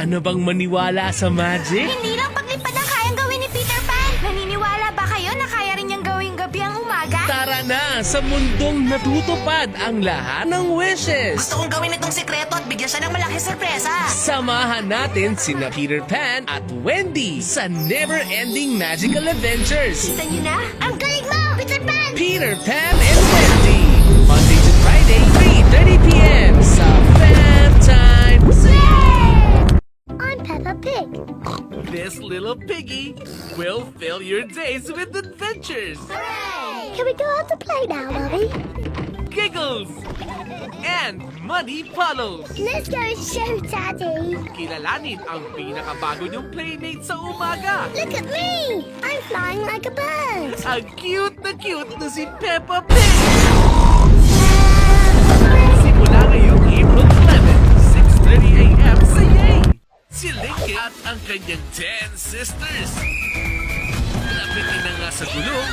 na bang maniwala sa magic? Hindi lang paglipad ang kayang gawin ni Peter Pan. Naniniwala ba kayo na kaya rin niyang gawing gabi ang umaga? Tara na sa mundong natutupad ang lahat ng wishes. Gusto kong gawin itong sikreto at bigyan siya ng malaking sorpresa. Samahan natin sina Peter Pan at Wendy sa never-ending magical adventures. Kita niyo na? Ang galing mo, Peter Pan! Peter Pan and Wendy. Monday to Friday, 3:30 p.m. sa Fan Times. I'm Peppa Pig. This little piggy will fill your days with adventures, Hooray! Can we go out to play now, Mommy? giggles, and money follows. Let's go show, Daddy. Kilalanin ang pinakabago niyong playmate sa umaga. Look at me! I'm flying like a bird. Ang cute na si Peppa Pig. Simula ngayong April 11, 6:30 a.m. sa Yay! Si Linky at ang kanyang 10 sisters. Lapitin na nga sa gulong.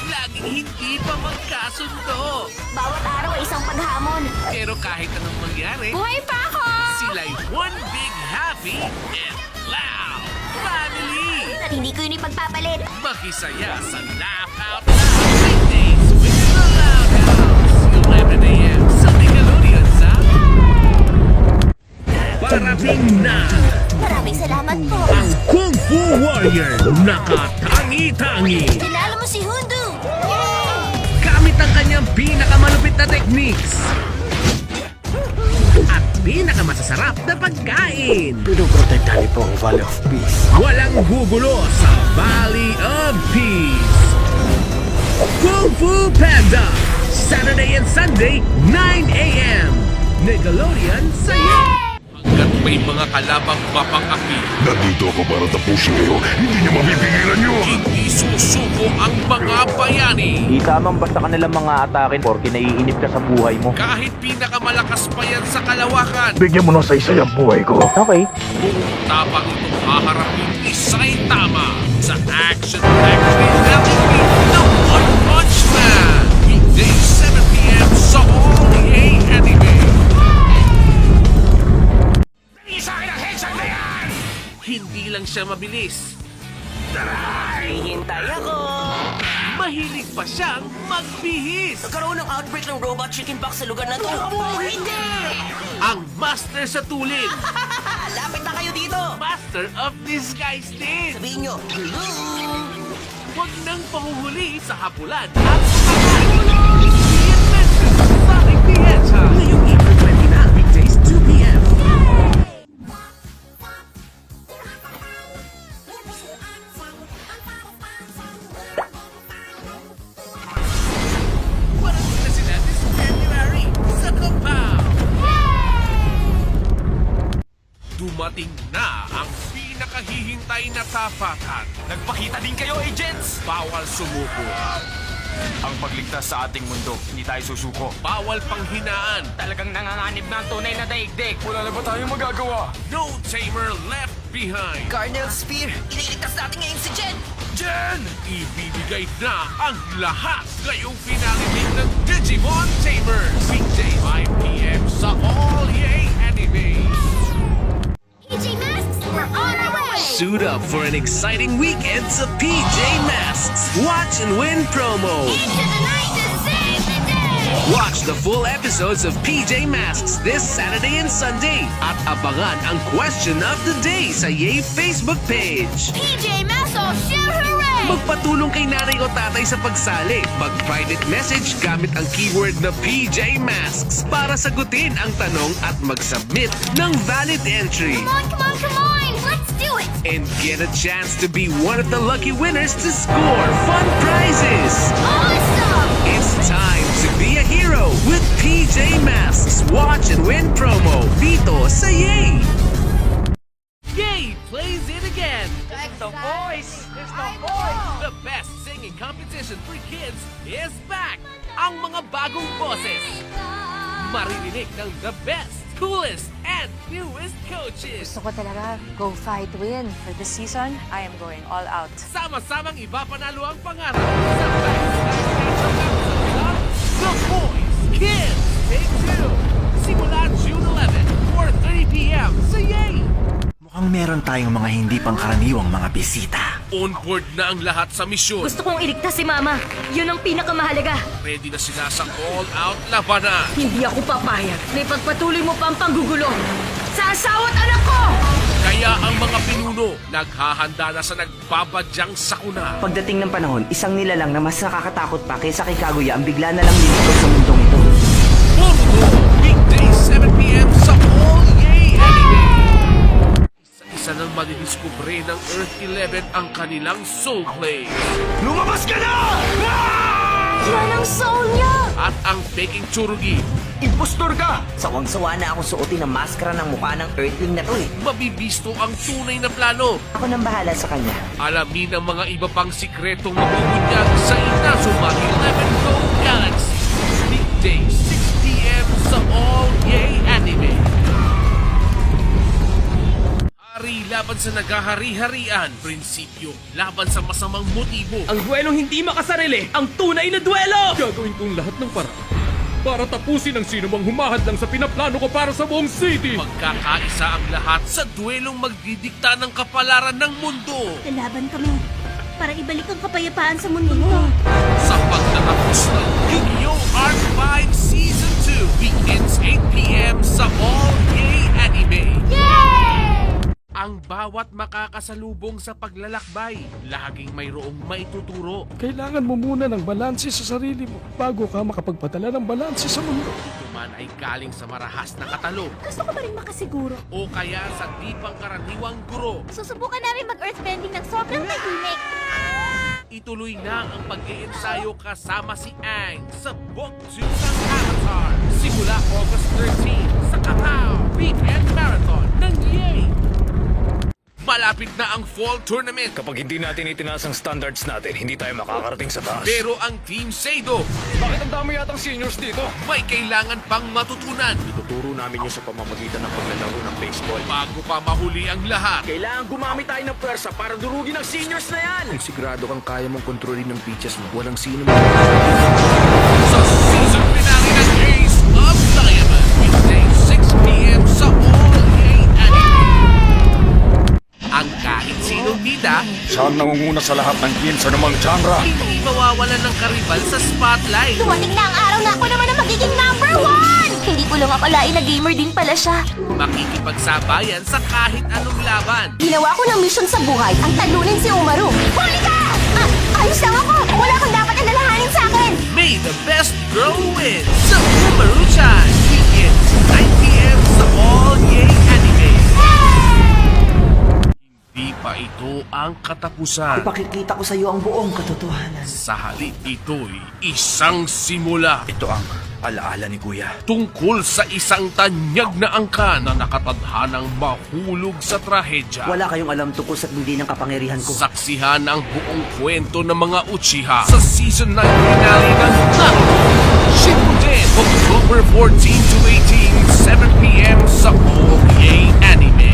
Laging hindi pa magkasundo. Bawat araw ay isang paghamon. Pero kahit anong mangyari, Buhay pa ako! sila'y one big happy and loud family. At hindi ko yun ipagpapalit. Makisaya sa Laugh Out Loud Weekdays with the Loud House. 11 a.m. sa Nickelodeon sa... Parating na Maraming salamat po. ang Kung Fu Warrior nakatangi-tangi. Tinalo mo si Hundu! Yay! Gamit ang kanyang pinakamalupit na techniques at pinakamasasarap na pagkain. Pinoprotektahan niyo po ang Valley of Peace. Walang gugulo sa Valley of Peace. Kung Fu Panda, Saturday and Sunday, 9 a.m. Nickelodeon sa hanggat may mga kalabang mapang-aki, Nandito ako para tapusin kayo. Hindi niyo mapipigilan yun. hindi susuko ang mga bayani. Di tamang basta kanilang mga atake porke naiinip ka sa buhay mo. Kahit pinakamalakas pa yan sa kalawakan, Bigyan mo ng saysay ang buhay ko. Okay. tapang itong haharapin isa'y tama sa action-packed reality ng One Punch Man. Weekday 7 p.m. sa All-EA Anime. Hindi lang siya mabilis, Hihintay ako. mahilig pa siyang magbihis. Nagkaroon ng outbreak ng robot chicken pox sa lugar na to. Hindi! Ang master sa tulin, Lapit na kayo dito. master of disguise din. Sabihin nyo, hello! Huwag nang panguhuli sa hapulan at sakay. The Adventures of Sonic the Hedgehog. Ngayong April 20 na, weekdays 2 p.m. Parating na sila this January sa compound. Dumating na ang pinakahihintay na tapatan. Nagpakita din kayo, agents! Bawal sumuko. Ang pagligtas sa ating mundo, hindi tayo susuko. Bawal panghinaan. Talagang nanganganib na ang tunay na daigdig. Wala na ba tayong magagawa? No tamer left behind. Cardinal Spear, iniligtas natin ngayon si Jen! Jen! Ibibigay na ang lahat ngayong finality ng Digimon Tamers. Weekday 5 p.m. sa All-EA Anime. PJ Masks, we're on our way! Suit up for an exciting weekend sa PJ Masks. Watch and win promo. Into the night to save the day! Watch the full episodes of PJ Masks this Saturday and Sunday. At abangan ang question of the day sa Yay Facebook page. PJ Masks, all share hooray! Magpatulong kay nanay o tatay sa pagsali. Mag-private message gamit ang keyword na PJ Masks para sagutin ang tanong at mag-submit ng valid entry. Come on, come on, come on! Let's do it! And get a chance to be one of the lucky winners to score fun prizes. Awesome! It's time to be a hero with PJ Masks. Watch and win promo dito sa Yay! Yay plays it again. The voice! It's the voice! The best singing competition for kids is back. Ang mga bagong boses. Maririnig ng the best, coolest, and newest coaches. Gusto ko talaga go fight win. For this season, I am going all out. Sama-samang ipapanalo ang pangarap sa The Boys Kids Take Two. Simula June 11, 4 7:30 p.m. sa Yay! Mukhang meron tayong mga hindi pangkaraniwang mga bisita. On board na ang lahat sa misyon. Gusto kong iligtas si Mama. Yun ang pinakamahalaga. Ready na sila sa all-out labanan. Hindi ako papayag na ipagpatuloy mo pa ang panggugulo sa asawa't anak ko! Kaya ang mga pinuno naghahanda na sa nagbabadyang sakuna. Pagdating ng panahon, isang nilalang na mas nakakatakot pa kaysa kay Kaguya ang bigla na lang lilitaw sa mundong ito. Boruto, weekday 7 p.m. sa All Yay Anime. Isa nang madidiskubre ng Earth 11 ang kanilang soul play. Lumabas ka na! Yan ang soul niya! At ang peking tsurugi. Impostor ka! Sawang-sawa na akong suotin ang maskara ng mukha ng Earthling na to eh. Mabibisto ang tunay na plano. Ako nang bahala sa kanya. Alamin ang mga iba pang sikretong magbubunyag sa Inazuma 11 Go Galaxy. Weekday 6 p.m. sa All Yay Anime. Hari laban sa nagahari-harian. Prinsipyo laban sa masamang motibo. Ang duelong hindi makasarili, ang tunay na duelo! Gagawin kong lahat ng paraan para tapusin ang sino mang humahad lang sa pinaplano ko para sa buong city! Magkakaisa ang lahat sa duelong magdidikta ng kapalaran ng mundo. Lalaban kami para ibalik ang kapayapaan sa mundo mo. Sa pagtatapos ng Yu-Gi-Oh! Art 5 Season 2, weekends 8 p.m. sa All Yay Anime. Ang bawat makakasalubong sa paglalakbay, laging mayroong maituturo. Kailangan mo muna ng balanse sa sarili mo bago ka makapagpadala ng balanse sa mundo. Ito man ay galing sa marahas na katalo Gusto ko pa rin makasiguro. o kaya sa di pangkaraniwang guro. Susubukan namin mag-earthbending ng sobrang tahimik. Ituloy na ang pag-iensayo kasama si Aang sa Book 2 ng Avatar. Simula August 13 sa Kakao Weekend Marathon ng Yay! Malapit na ang Fall Tournament. Kapag hindi natin itinaas ang standards natin, hindi tayo makakarating sa taas. Pero ang Team Seido Bakit ang dami yatang seniors dito? may kailangan pang matutunan Ituturo namin yun sa pamamagitan ng paglalaro ng baseball. bago pa mahuli ang lahat. Kailangan gumamit tayo ng pwersa para durugin ang seniors na yan! Kung sigurado kang kaya mong kontrolin ng pitches mo, walang sino mo. Sa season finale ng Ace of Diamond, weekday 6 p.m. sa All Yay Anime. Ang kahit sinong bida, Siya ang nangunguna sa lahat ng games sa namang genre. hindi mawawalan ng karibal sa spotlight. Dumating na ang araw na ako naman ang magiging number 1! Hindi ko lang akalain na gamer din pala siya. Makikipagsabayan sa kahit anong laban. Ginawa ko ng mission sa buhay ang talunin si Umaru. Huli ka! Ayos lang ako! Wala kang dapat alalahanin sa akin! May the best girl win sa Umaru-chan. Weekends 9 p.m. sa All Yay Anime. Hindi pa ito ang katapusan. Ipakikita ko sa iyo ang buong katotohanan. Sa halip ito'y isang simula. Ito ang alaala ni Kuya. Tungkol sa isang tanyag na angkan na nakatadhanang mahulog sa trahedya. Wala kayong alam tungkol sa hindi ng kapangyarihan ko. Saksihan ang buong kwento ng mga Uchiha sa Season 9 finale ng Naruto. Shippuden, October 14 to 18, 7 p.m. sa All Yay Anime.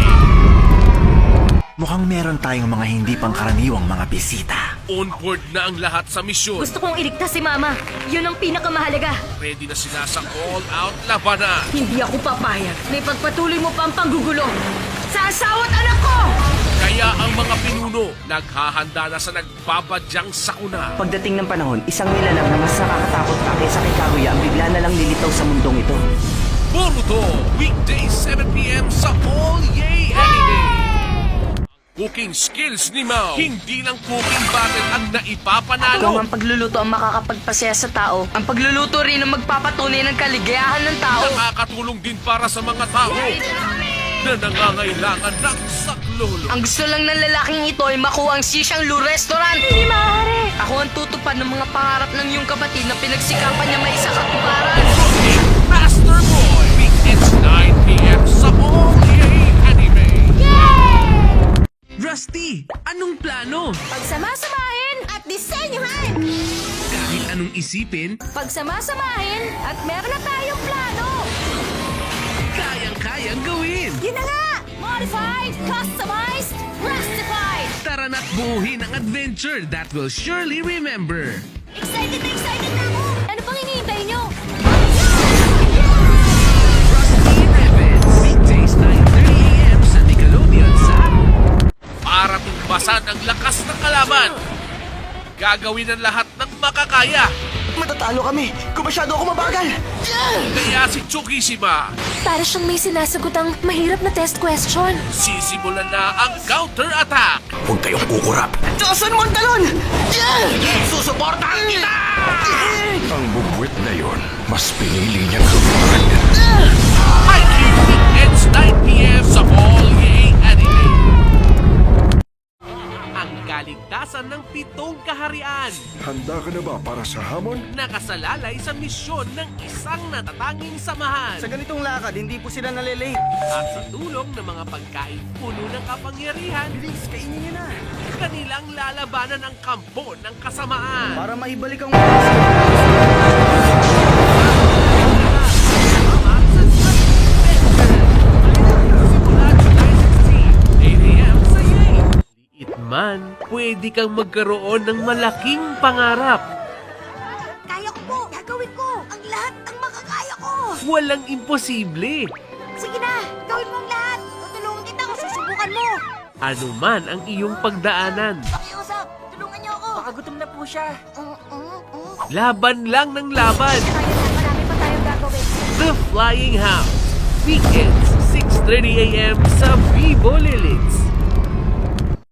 Mukhang meron tayong mga hindi pangkaraniwang mga bisita. On board na ang lahat sa misyon. Gusto kong iligtas si Mama. Yun ang pinakamahalaga. Ready na sila sa all-out labanan. Hindi ako papayag na ipagpatuloy mo pa ang panggugulo sa asawa't anak ko! Kaya ang mga pinuno naghahanda na sa nagbabadyang sakuna. Pagdating ng panahon, isang nilalang na mas nakakatakot pa kaysa kay Kaguya ang bigla na lang lilitaw sa mundong ito. Boruto, weekday 7 p.m. sa All Yay Anime. Cooking skills ni Mao. Hindi lang cooking battle ang Kung naipapanalo. ang pagluluto ang makakapagpasaya sa tao, ang pagluluto rin ang magpapatunay ng kaligayahan ng tao. Nakakatulong din para sa mga tao na nangangailangan ng saklolo. Ang gusto lang ng lalaking ito ay makuha ang Sishang Lu Restaurant. Hindi maaari! Ako ang tutupad ng mga pangarap ng iyong kapatid na pinagsikapan niya may isa katuparan. Cooking Master Boy, weekends 9 p.m. sa All Yay Anime. Rusty, anong plano? Pagsama-samahin at disenyuhan! Kahit anong isipin, Pagsama-samahin at meron na tayong plano! kayang-kayang gawin. Yun na nga! Modified, customized, rustified! Tara na't buuhin ang adventure that will surely remember. Excited na ako! Ano pang hinihintay nyo? Rusty Revens, weekdays Lampasan ang lakas ng kalaban. Gagawin ang lahat ng makakaya. Matatalo kami kung masyado ako mabagal. Kaya si Tsukishima, Para siyang may sinasagot ang mahirap na test question. sisimulan na ang counter-attack. Huwag kayong kukurap. Joson Montalon! Susuportahan kita! Ang bubwit na yon, mas pinili niyang lumaban. Haikyuu weekends 9 p.m. sa All Yay Anime. Ang kaligtasan ng 7 kaharian. Handa ka na ba para sa hamon? Nakasalalay sa misyon ng isang natatanging samahan. Sa ganitong lakad, hindi po sila nalilate. At sa tulong ng mga pagkain puno ng kapangyarihan, Bilis, kainin niyo na. kanilang lalabanan ang kampo ng kasamaan. Para maibalik ang Liit man, pwede kang magkaroon ng malaking pangarap. Kaya ko po! Gagawin ko! Ang lahat ng makakaya ko! Walang imposible. Sige na! Gawin mo ang lahat! Tutulungan kita kung susubukan mo! Ano man ang iyong pagdaanan, Pakiusap! Tulungan niyo ako! Baka gutom na po siya. laban lang ng laban. Kaya na, marami pa tayong gagawin. The Flying House. Weekends, 6:30 a.m. sa Vivo Lilits.